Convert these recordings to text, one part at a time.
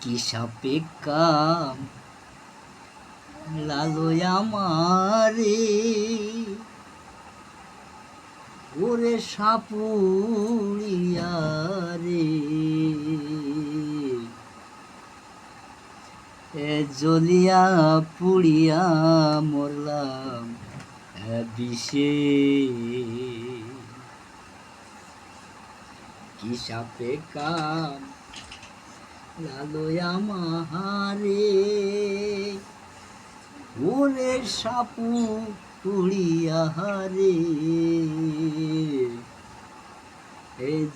কি সাপে কাম লালয় আমারে, ওরে সাপুড়িয়া রে, জ্বলিয়া পুড়িয়া মরলাম বিষে। কি সাপে কাম লালয় আমারে, ওরে সাপু পুড়িয়া রে,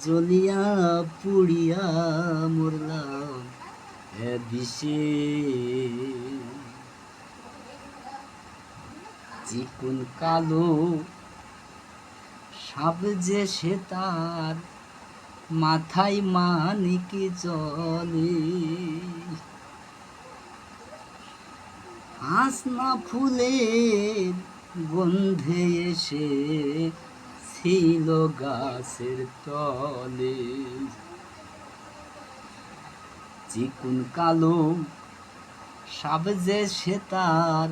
জ্বলিয়া পুড়িয়া মরলাম বিষে। চিকুন কালো সাপ যে সে তার মাথায় মানিক জলে, হাসনা ফুলের গন্ধে এসে ছিল গাছের তলে। চিকুন কালো সাপ যে সে তার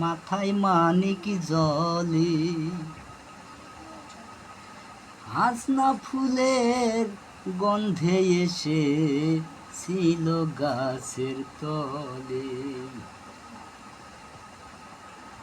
মাথায় মানিক জলে, হাসনা ফুলের গন্ধে এসে ছিল গাছের তলে।